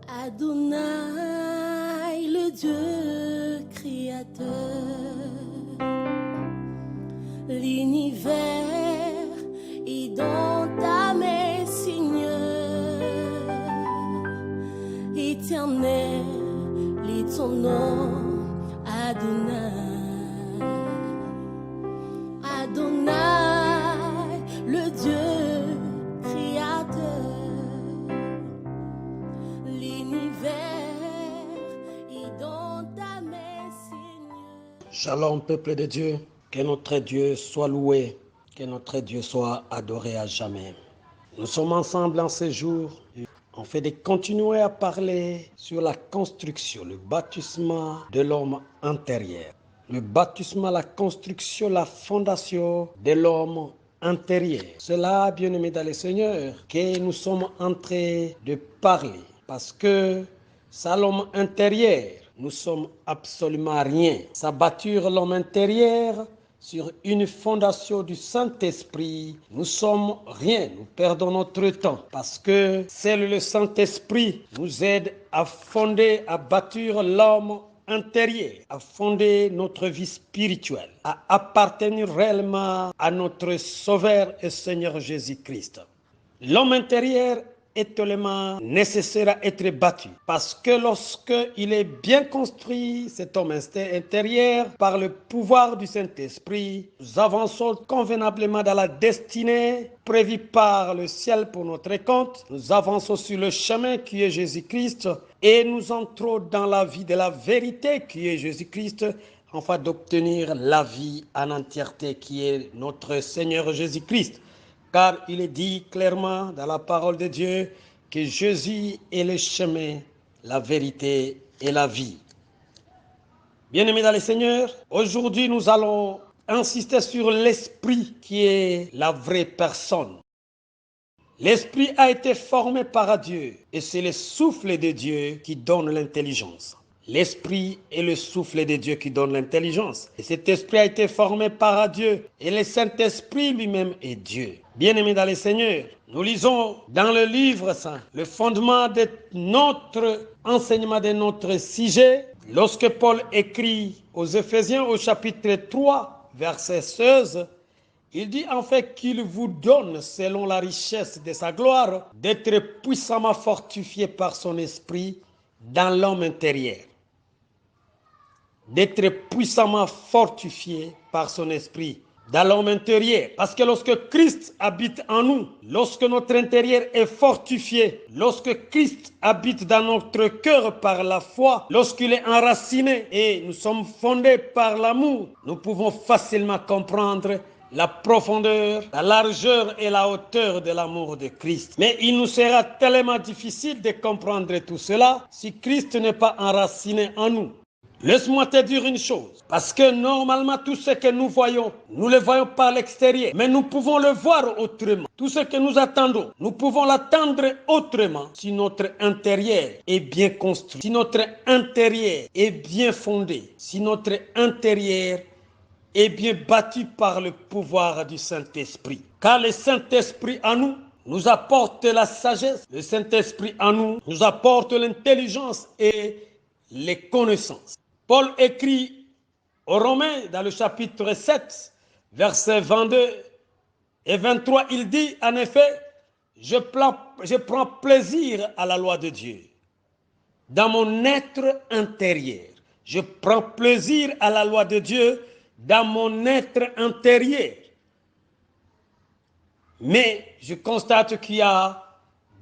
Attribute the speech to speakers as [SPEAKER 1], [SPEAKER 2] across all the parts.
[SPEAKER 1] Adonai, le Dieu créateur, l'univers est dans ta main, Seigneur. Éternel est ton nom, Adonai. Adonai, le Dieu créateur, l'univers est dans ta main, Seigneur.
[SPEAKER 2] Shalom, peuple de Dieu, que notre Dieu soit loué, que notre Dieu soit adoré à jamais. Nous sommes ensemble en ce jour. On fait de continuer à parler sur la construction, le bâtissement de l'homme intérieur. Le bâtissement, la construction, la fondation de l'homme intérieur. C'est là, bien-aimés dans le Seigneur, que nous sommes en train de parler. Parce que sans l'homme intérieur, nous sommes absolument rien. Ça bâtir l'homme intérieur sur une fondation du Saint-Esprit, nous sommes rien, nous perdons notre temps parce que seul le Saint-Esprit nous aide à fonder, à bâtir l'homme intérieur, à fonder notre vie spirituelle, à appartenir réellement à notre Sauveur et Seigneur Jésus-Christ. L'homme intérieur est tellement nécessaire à être bâti. Parce que lorsqu'il est bien construit, cet homme intérieur, par le pouvoir du Saint-Esprit, nous avançons convenablement dans la destinée prévue par le ciel pour notre compte. Nous avançons sur le chemin qui est Jésus-Christ et nous entrons dans la vie de la vérité qui est Jésus-Christ, afin d'obtenir la vie en entièreté qui est notre Seigneur Jésus-Christ. Car il est dit clairement dans la parole de Dieu que Jésus est le chemin, la vérité et la vie. Bien-aimés dans le Seigneur, aujourd'hui nous allons insister sur l'esprit qui est la vraie personne. L'esprit a été formé par Dieu et c'est le souffle de Dieu qui donne l'intelligence. L'esprit est le souffle de Dieu qui donne l'intelligence. Et cet esprit a été formé par Dieu. Et le Saint-Esprit lui-même est Dieu. Bien-aimés dans le Seigneur, nous lisons dans le livre saint le fondement de notre enseignement, de notre sujet. Lorsque Paul écrit aux Éphésiens au chapitre 3, verset 16, il dit en fait qu'il vous donne, selon la richesse de sa gloire, d'être puissamment fortifié par son esprit dans l'homme intérieur. D'être puissamment fortifié par son esprit dans l'homme intérieur. Parce que lorsque Christ habite en nous, lorsque notre intérieur est fortifié, lorsque Christ habite dans notre cœur par la foi, lorsqu'il est enraciné et nous sommes fondés par l'amour, nous pouvons facilement comprendre la profondeur, la largeur et la hauteur de l'amour de Christ. Mais il nous sera tellement difficile de comprendre tout cela si Christ n'est pas enraciné en nous. Laisse-moi te dire une chose, parce que normalement tout ce que nous voyons, nous le voyons par l'extérieur, mais nous pouvons le voir autrement. Tout ce que nous attendons, nous pouvons l'attendre autrement si notre intérieur est bien construit, si notre intérieur est bien fondé, si notre intérieur est bien bâti par le pouvoir du Saint-Esprit. Car le Saint-Esprit en nous apporte la sagesse, le Saint-Esprit en nous apporte l'intelligence et les connaissances. Paul écrit aux Romains dans le chapitre 7, versets 22 et 23, il dit en effet, je prends plaisir à la loi de Dieu dans mon être intérieur. Je prends plaisir à la loi de Dieu dans mon être intérieur. Mais je constate qu'il y a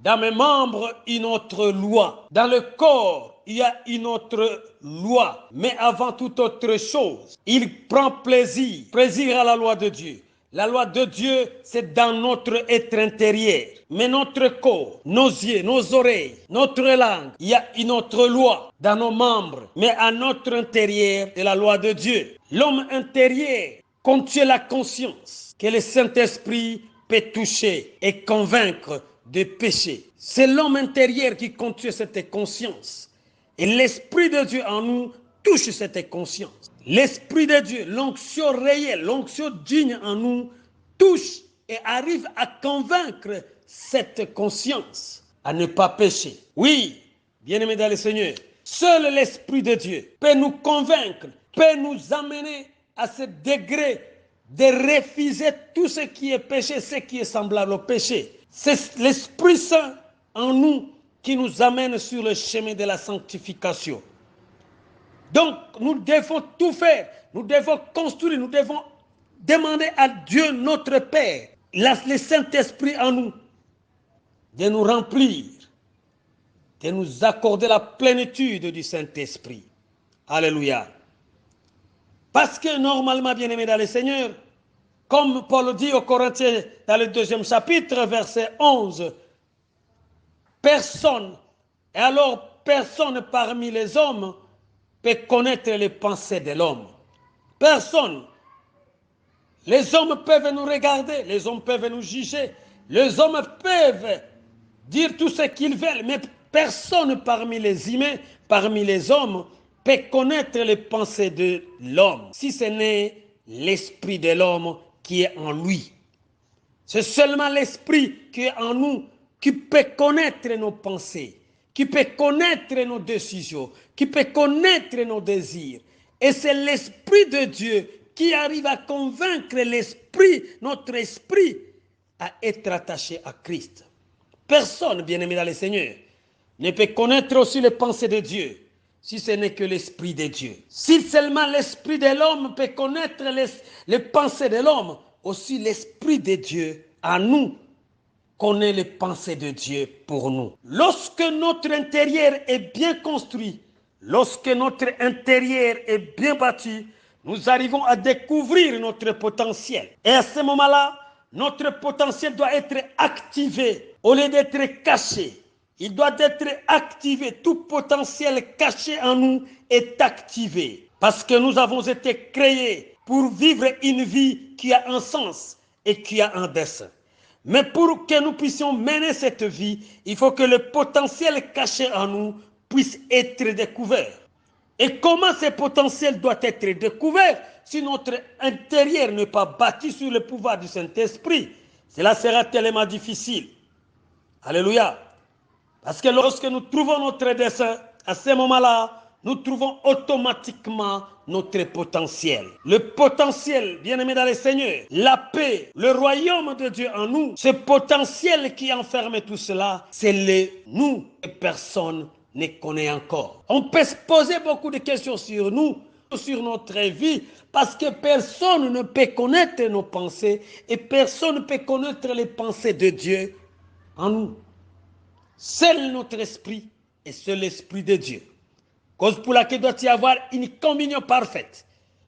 [SPEAKER 2] dans mes membres une autre loi. Dans le corps, il y a une autre loi. Mais avant toute autre chose, il prend plaisir à la loi de Dieu. La loi de Dieu, c'est dans notre être intérieur. Mais notre corps, nos yeux, nos oreilles, notre langue, il y a une autre loi dans nos membres. Mais à notre intérieur, c'est la loi de Dieu. L'homme intérieur contient la conscience que le Saint-Esprit peut toucher et convaincre de péché. C'est l'homme intérieur qui contient cette conscience. Et l'Esprit de Dieu en nous touche cette conscience. L'Esprit de Dieu, l'onction réelle, l'onction digne en nous, touche et arrive à convaincre cette conscience à ne pas pécher. Oui, Bien-aimés dans le Seigneur, seul l'Esprit de Dieu peut nous convaincre, peut nous amener à ce degré de refuser tout ce qui est péché, ce qui est semblable au péché. C'est l'Esprit Saint en nous qui nous amène sur le chemin de la sanctification. Donc, nous devons tout faire, nous devons construire, nous devons demander à Dieu notre Père, le Saint-Esprit en nous, de nous remplir, de nous accorder la plénitude du Saint-Esprit. Alléluia. Parce que normalement, bien-aimés dans le Seigneur, comme Paul dit aux Corinthiens dans le 2e chapitre, verset 11, personne parmi les hommes peut connaître les pensées de l'homme. Personne. Les hommes peuvent nous regarder, les hommes peuvent nous juger, les hommes peuvent dire tout ce qu'ils veulent, mais personne parmi les humains, parmi les hommes, peut connaître les pensées de l'homme, si ce n'est l'esprit de l'homme qui est en lui. C'est seulement l'esprit qui est en nous qui peut connaître nos pensées, qui peut connaître nos décisions, qui peut connaître nos désirs. Et c'est l'Esprit de Dieu qui arrive à convaincre l'esprit, notre esprit, à être attaché à Christ. Personne, bien-aimé dans le Seigneur, ne peut connaître aussi les pensées de Dieu, si ce n'est que l'Esprit de Dieu. Si seulement l'Esprit de l'homme peut connaître les pensées de l'homme, aussi l'Esprit de Dieu, à nous, connaît les pensées de Dieu pour nous. Lorsque notre intérieur est bien construit, lorsque notre intérieur est bien bâti, nous arrivons à découvrir notre potentiel. Et à ce moment-là, notre potentiel doit être activé au lieu d'être caché. Il doit être activé. Tout potentiel caché en nous est activé. Parce que nous avons été créés pour vivre une vie qui a un sens et qui a un dessein. Mais pour que nous puissions mener cette vie, il faut que le potentiel caché en nous puisse être découvert. Et comment ce potentiel doit être découvert si notre intérieur n'est pas bâti sur le pouvoir du Saint-Esprit? Cela sera tellement difficile. Alléluia. Parce que lorsque nous trouvons notre dessein, à ce moment-là, nous trouvons automatiquement notre potentiel. Le potentiel, bien-aimé dans le Seigneur, la paix, le royaume de Dieu en nous, ce potentiel qui enferme tout cela, c'est le nous que personne ne connaît encore. On peut se poser beaucoup de questions sur nous, sur notre vie, parce que personne ne peut connaître nos pensées et personne ne peut connaître les pensées de Dieu en nous. Seul notre esprit et seul l'esprit de Dieu. Cause pour laquelle doit y avoir une communion parfaite.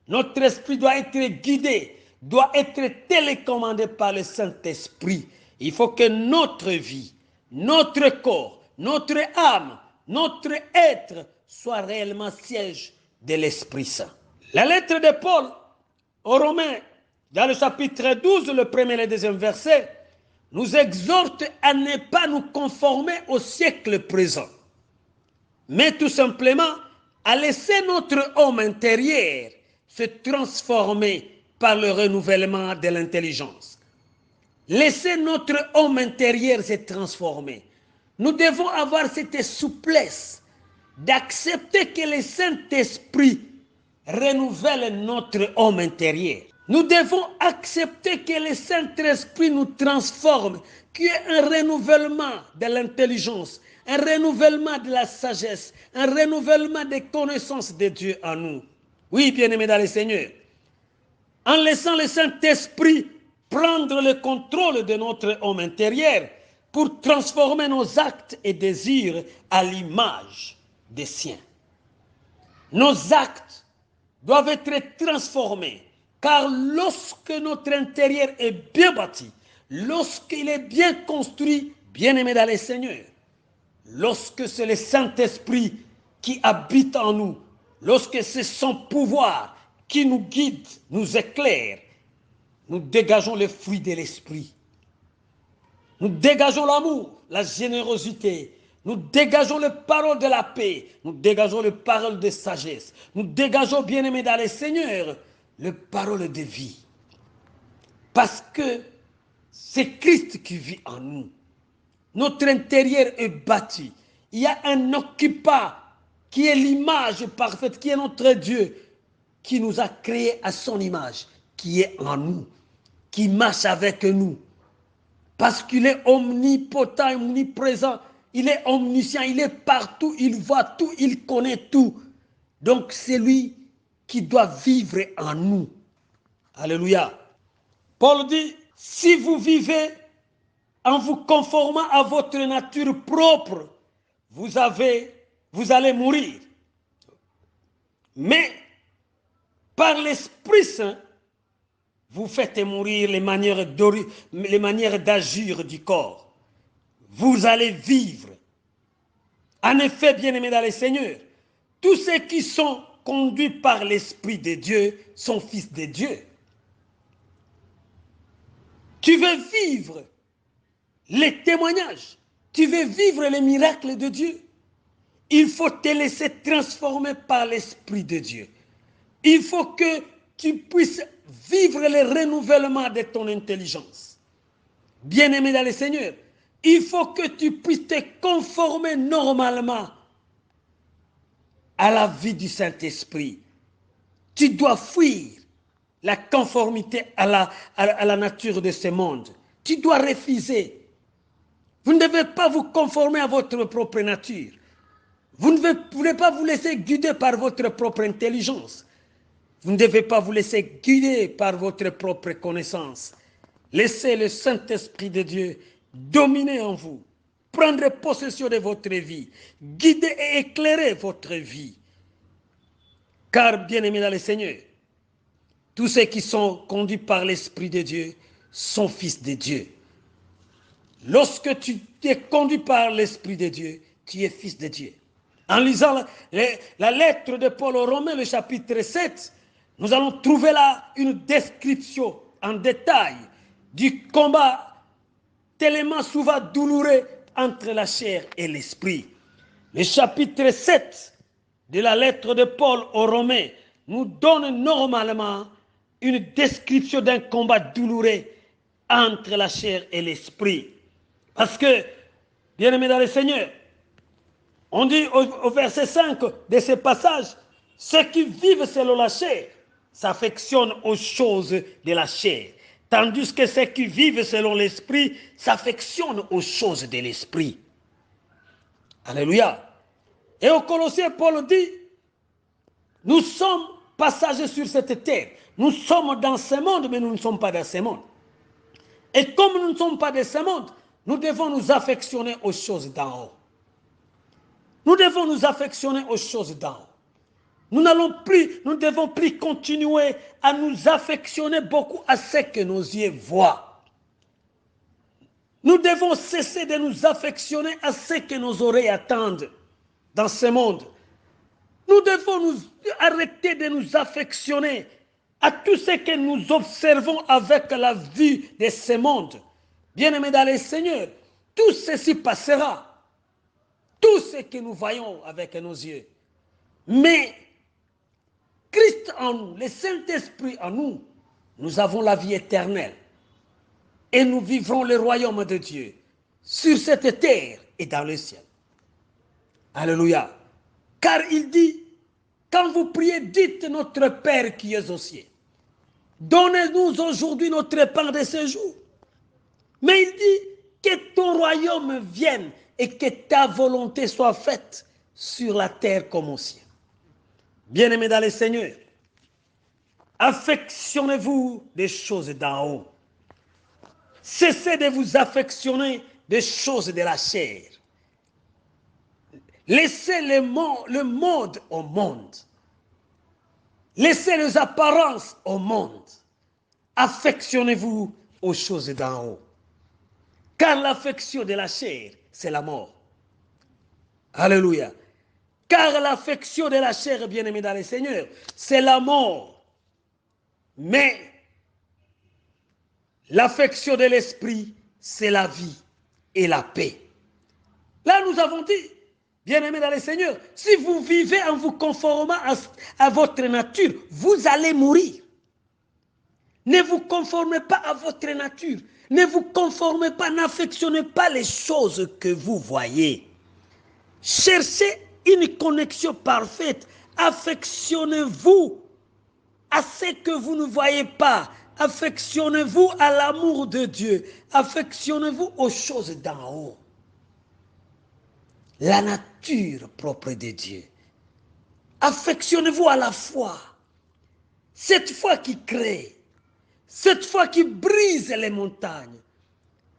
[SPEAKER 2] Notre esprit doit être guidé, doit être télécommandé par le Saint-Esprit. Il faut que notre vie, notre corps, notre âme, notre être soit réellement siège de l'Esprit Saint. La lettre de Paul aux Romains, dans le chapitre 12, le premier et le deuxième verset, nous exhorte à ne pas nous conformer au siècle présent, mais tout simplement à laisser notre homme intérieur se transformer par le renouvellement de l'intelligence. Laisser notre homme intérieur se transformer. Nous devons avoir cette souplesse d'accepter que le Saint-Esprit renouvelle notre homme intérieur. Nous devons accepter que le Saint-Esprit nous transforme, qu'il y ait un renouvellement de l'intelligence, un renouvellement de la sagesse, un renouvellement des connaissances de Dieu en nous. Oui, bien-aimés dans le Seigneur, en laissant le Saint-Esprit prendre le contrôle de notre homme intérieur pour transformer nos actes et désirs à l'image des siens. Nos actes doivent être transformés, car lorsque notre intérieur est bien bâti, lorsqu'il est bien construit, bien-aimé dans le Seigneur, lorsque c'est le Saint-Esprit qui habite en nous, lorsque c'est son pouvoir qui nous guide, nous éclaire, nous dégageons les fruits de l'Esprit. Nous dégageons l'amour, la générosité. Nous dégageons les paroles de la paix. Nous dégageons les paroles de sagesse. Nous dégageons, bien-aimés dans le Seigneur, les paroles de vie. Parce que c'est Christ qui vit en nous. Notre intérieur est bâti. il y a un occupant qui est l'image parfaite, qui est notre Dieu, qui nous a créés à son image, qui est en nous, qui marche avec nous. Parce qu'il est omnipotent, omniprésent, il est omniscient, il est partout, il voit tout, il connaît tout. Donc c'est lui qui doit vivre en nous. Alléluia. Paul dit, si vous vivez en vous conformant à votre nature propre, vous allez mourir. Mais par l'Esprit Saint, vous faites mourir les manières d'agir du corps. Vous allez vivre. En effet, bien-aimés dans le Seigneur, tous ceux qui sont conduits par l'Esprit de Dieu sont fils de Dieu. Tu veux vivre les témoignages, tu veux vivre les miracles de Dieu. Il faut te laisser transformer par l'Esprit de Dieu. Il faut que tu puisses vivre le renouvellement de ton intelligence. Bien-aimé dans le Seigneur, il faut que tu puisses te conformer normalement à la vie du Saint-Esprit. Tu dois fuir la conformité à la nature de ce monde. Tu dois refuser. Vous ne devez pas vous conformer à votre propre nature. Vous ne voulez pas vous laisser guider par votre propre intelligence. Vous ne devez pas vous laisser guider par votre propre connaissance. Laissez le Saint-Esprit de Dieu dominer en vous, prendre possession de votre vie, guider et éclairer votre vie. Car, bien-aimés dans le Seigneur, tous ceux qui sont conduits par l'Esprit de Dieu sont fils de Dieu. Lorsque tu es conduit par l'Esprit de Dieu, tu es fils de Dieu. En lisant la lettre de Paul aux Romains, le chapitre 7, nous allons trouver là une description en détail du combat tellement souvent douloureux entre la chair et l'esprit. Le chapitre 7 de la lettre de Paul aux Romains nous donne normalement une description d'un combat douloureux entre la chair et l'esprit. Parce que, bien-aimés dans le Seigneur, on dit au verset 5 de ce passage, ceux qui vivent selon la chair s'affectionnent aux choses de la chair, tandis que ceux qui vivent selon l'esprit s'affectionnent aux choses de l'esprit. Alléluia. Et au Colossiens, Paul dit, nous sommes passagers sur cette terre. Nous sommes dans ce monde, mais nous ne sommes pas dans ce monde. Et comme nous ne sommes pas dans ce monde, nous devons nous affectionner aux choses d'en haut. Nous devons nous affectionner aux choses d'en haut. Nous ne devons plus continuer à nous affectionner beaucoup à ce que nos yeux voient. Nous devons cesser de nous affectionner à ce que nos oreilles attendent dans ce monde. Nous devons arrêter de nous affectionner à tout ce que nous observons avec la vue de ce monde. Bien-aimés dans le Seigneur, tout ceci passera. Tout ce que nous voyons avec nos yeux. Mais Christ en nous, le Saint-Esprit en nous, nous avons la vie éternelle. Et nous vivrons le royaume de Dieu sur cette terre et dans le ciel. Alléluia. Car il dit, quand vous priez, dites notre Père qui est aux cieux. Donnez-nous aujourd'hui notre pain de ce jour. Mais il dit que ton royaume vienne et que ta volonté soit faite sur la terre comme au ciel. Bien-aimés dans le Seigneur, affectionnez-vous des choses d'en haut. Cessez de vous affectionner des choses de la chair. Laissez le monde au monde. Laissez les apparences au monde. Affectionnez-vous aux choses d'en haut. Car l'affection de la chair, c'est la mort. Alléluia. Car l'affection de la chair, bien-aimé dans le Seigneur, c'est la mort. Mais l'affection de l'esprit, c'est la vie et la paix. Là, nous avons dit, bien-aimé dans le Seigneur, si vous vivez en vous conformant à votre nature, vous allez mourir. Ne vous conformez pas à votre nature. Ne vous conformez pas, n'affectionnez pas les choses que vous voyez. Cherchez une connexion parfaite. Affectionnez-vous à ce que vous ne voyez pas. Affectionnez-vous à l'amour de Dieu. Affectionnez-vous aux choses d'en haut. La nature propre de Dieu. Affectionnez-vous à la foi. Cette foi qui crée. Cette foi qui brise les montagnes.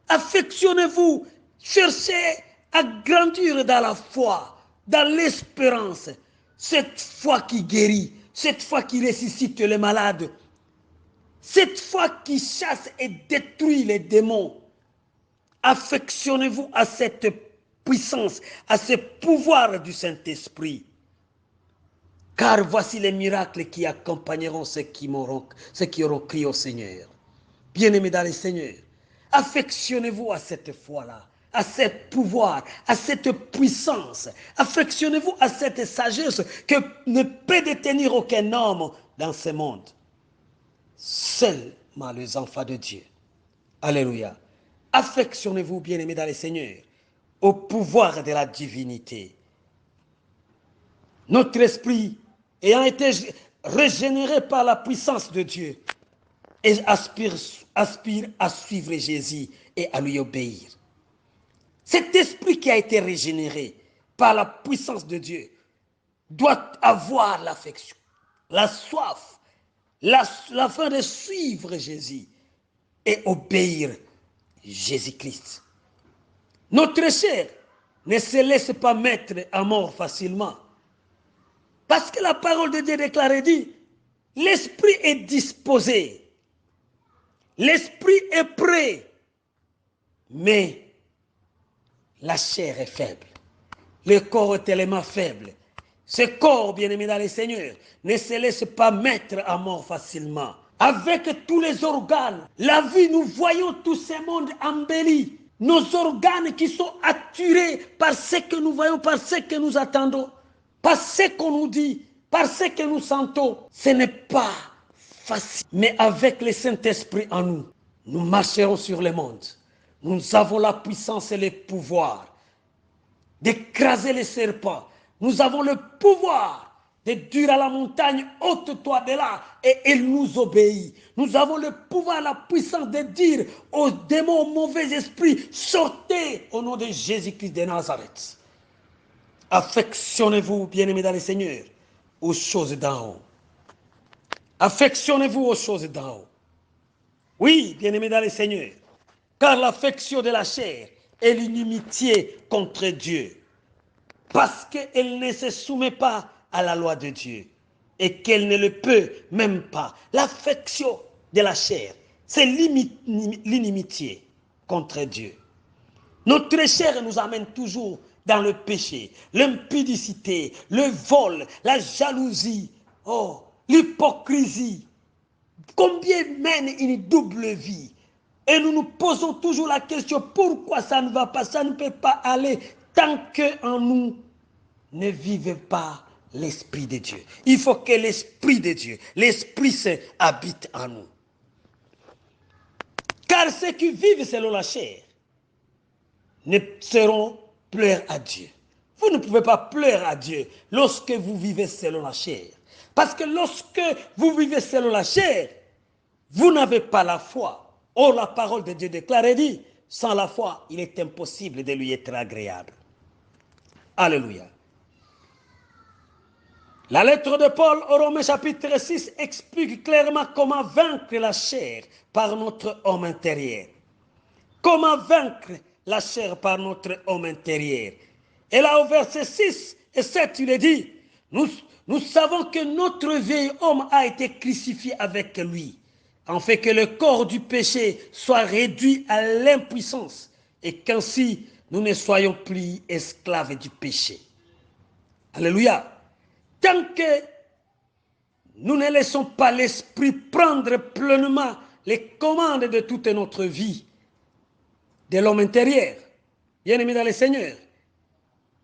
[SPEAKER 2] Affectionnez-vous. Cherchez à grandir dans la foi, dans l'espérance. Cette foi qui guérit. Cette foi qui ressuscite les malades. Cette foi qui chasse et détruit les démons. Affectionnez-vous à cette puissance, à ce pouvoir du Saint-Esprit. Car voici les miracles qui accompagneront ceux qui auront crié au Seigneur. Bien-aimés dans le Seigneur, affectionnez-vous à cette foi-là, à ce pouvoir, à cette puissance. Affectionnez-vous à cette sagesse que ne peut détenir aucun homme dans ce monde. Seulement les enfants de Dieu. Alléluia. Affectionnez-vous, bien-aimés dans le Seigneur, au pouvoir de la divinité. Notre esprit, ayant été régénéré par la puissance de Dieu, et aspire à suivre Jésus et à lui obéir. Cet esprit qui a été régénéré par la puissance de Dieu doit avoir l'affection, la soif, la faim de suivre Jésus et obéir Jésus-Christ. Notre chair ne se laisse pas mettre à mort facilement. Parce que la parole de Dieu déclare et dit, l'esprit est disposé. L'esprit est prêt, mais la chair est faible. Le corps est tellement faible. Ce corps, bien-aimé dans le Seigneur, ne se laisse pas mettre à mort facilement. Avec tous les organes, la vie, nous voyons tout ce monde embelli. Nos organes qui sont attirés par ce que nous voyons, par ce que nous attendons, par ce qu'on nous dit, par ce que nous sentons. Ce n'est pas facile. Mais avec le Saint-Esprit en nous, nous marcherons sur le monde. Nous avons la puissance et le pouvoir d'écraser les serpents. Nous avons le pouvoir de dire à la montagne, ôte-toi de là, et elle nous obéit. Nous avons le pouvoir, la puissance de dire aux démons, aux mauvais esprits, sortez au nom de Jésus-Christ de Nazareth. Affectionnez-vous, bien-aimés dans le Seigneur, aux choses d'en haut. Affectionnez-vous aux choses d'en haut. Oui, bien-aimés dans le Seigneur, car l'affection de la chair est l'inimitié contre Dieu, parce qu'elle ne se soumet pas à la loi de Dieu et qu'elle ne le peut même pas. L'affection de la chair, c'est l'inimitié contre Dieu. Notre chair nous amène toujours dans le péché, l'impudicité, le vol, la jalousie, l'hypocrisie. Combien mène une double vie? Et nous nous posons toujours la question, pourquoi ça ne va pas, ça ne peut pas aller tant qu'en nous ne vive pas l'Esprit de Dieu. Il faut que l'Esprit de Dieu, l'Esprit Saint habite en nous. Car ceux qui vivent selon la chair ne seront pleurer à Dieu. Vous ne pouvez pas pleurer à Dieu lorsque vous vivez selon la chair. Parce que lorsque vous vivez selon la chair, vous n'avez pas la foi. Or, la parole de Dieu déclare et dit, sans la foi, il est impossible de lui être agréable. Alléluia. La lettre de Paul au Romains chapitre 6 explique clairement comment vaincre la chair par notre homme intérieur. Comment vaincre la chair par notre homme intérieur. Et là, au verset 6 et 7, il est dit, nous savons que notre vieil homme a été crucifié avec lui, en fait que le corps du péché soit réduit à l'impuissance et qu'ainsi nous ne soyons plus esclaves du péché. Alléluia. Tant que nous ne laissons pas l'esprit prendre pleinement les commandes de toute notre vie, de l'homme intérieur, bien aimé dans le Seigneur,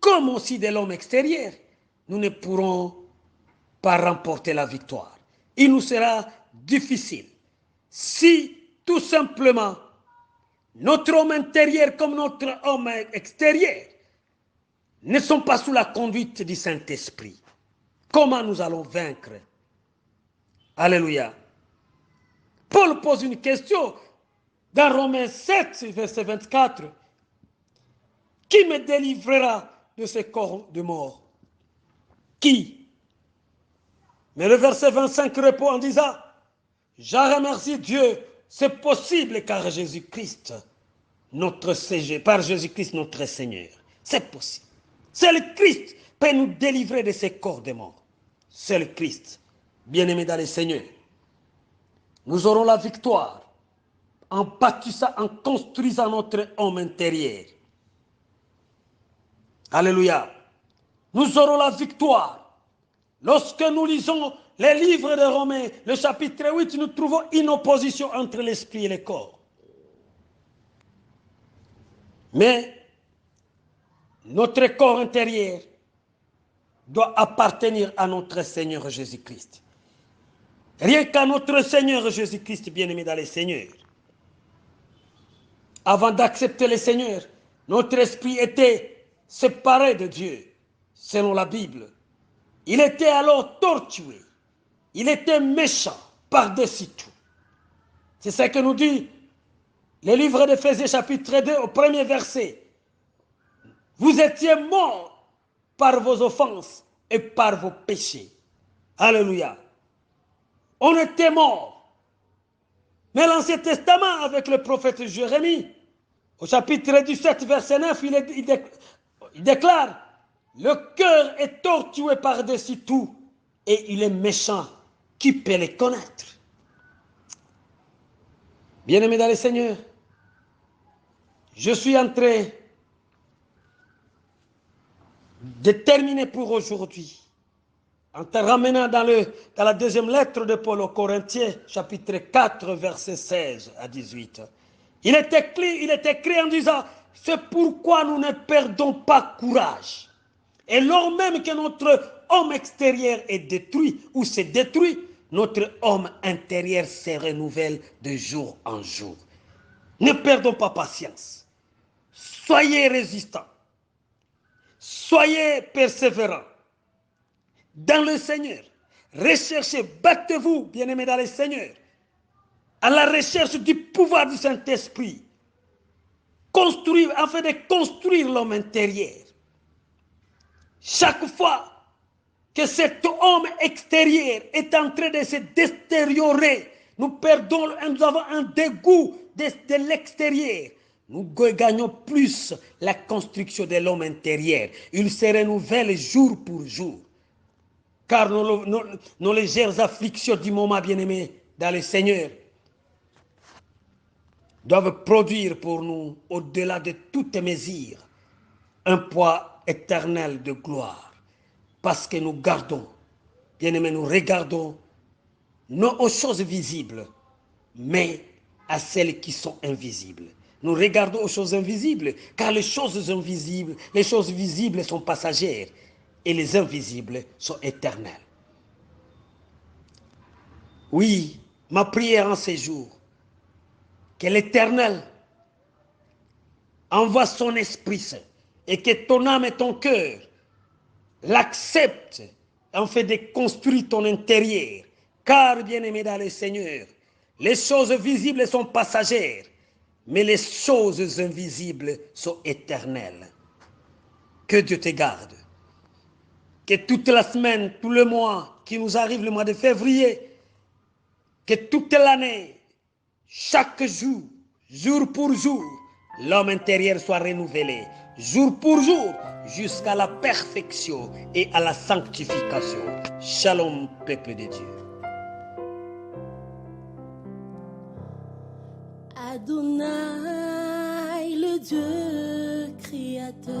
[SPEAKER 2] comme aussi de l'homme extérieur, nous ne pourrons pas remporter la victoire. Il nous sera difficile si tout simplement notre homme intérieur comme notre homme extérieur ne sont pas sous la conduite du Saint-Esprit, comment nous allons vaincre? Alléluia. Paul pose une question dans Romains 7, verset 24. Qui me délivrera de ce corps de mort? Qui? Mais le verset 25 répond en disant, je remercie Dieu, c'est possible car Jésus-Christ, notre Seigneur, par Jésus-Christ notre Seigneur. C'est possible. C'est le Christ qui peut nous délivrer de ces corps de mort. C'est le Christ. Bien-aimés dans le Seigneur, nous aurons la victoire en bâtissant, en construisant notre homme intérieur. Alléluia. Nous aurons la victoire. Lorsque nous lisons les livres de Romains, le chapitre 8, nous trouvons une opposition entre l'esprit et le corps. Mais notre corps intérieur doit appartenir à notre Seigneur Jésus-Christ. Rien qu'à notre Seigneur Jésus-Christ, bien-aimé dans le Seigneur. Avant d'accepter le Seigneur, notre esprit était séparé de Dieu, selon la Bible. Il était alors torturé. Il était méchant par-dessus tout. C'est ce que nous dit le livre d'Éphésiens chapitre 2 au premier verset. Vous étiez morts par vos offenses et par vos péchés. Alléluia. On était morts. Mais l'Ancien Testament, avec le prophète Jérémie, au chapitre 17, verset 9, il déclare, le cœur est tortué par-dessus tout et il est méchant. Qui peut le connaître? Bien-aimés dans le Seigneur, je suis en train de terminer pour aujourd'hui en te ramenant dans la deuxième lettre de Paul aux Corinthiens, chapitre 4, verset 16 à 18. Il est écrit en disant, c'est pourquoi nous ne perdons pas courage. Et lors même que notre homme extérieur est détruit ou s'est détruit, notre homme intérieur se renouvelle de jour en jour. Ne perdons pas patience. Soyez résistants. Soyez persévérants. Dans le Seigneur. Recherchez, battez-vous, bien-aimés dans le Seigneur, à la recherche du pouvoir du Saint-Esprit. Afin de construire l'homme intérieur. Chaque fois que cet homme extérieur est en train de se détériorer, nous avons un dégoût de l'extérieur. Nous gagnons plus la construction de l'homme intérieur. Il se renouvelle jour pour jour. Car nos légères afflictions du moment, bien-aimés dans le Seigneur, doivent produire pour nous, au-delà de toutes mesures, un poids éternel de gloire. Parce que nous gardons, bien-aimés, nous regardons non aux choses visibles, mais à celles qui sont invisibles. Nous regardons aux choses invisibles, car les choses visibles sont passagères et les invisibles sont éternelles. Oui, ma prière en ces jours, que l'Éternel envoie son Esprit Saint et que ton âme et ton cœur l'acceptent en fait de construire ton intérieur. Car, bien-aimé dans le Seigneur, les choses visibles sont passagères, mais les choses invisibles sont éternelles. Que Dieu te garde. Que toute la semaine, tout le mois qui nous arrive, le mois de février, que toute l'année, chaque jour, jour pour jour, l'homme intérieur soit renouvelé, jour pour jour, jusqu'à la perfection et à la sanctification. Shalom, peuple de Dieu.
[SPEAKER 1] Adonai, le Dieu créateur.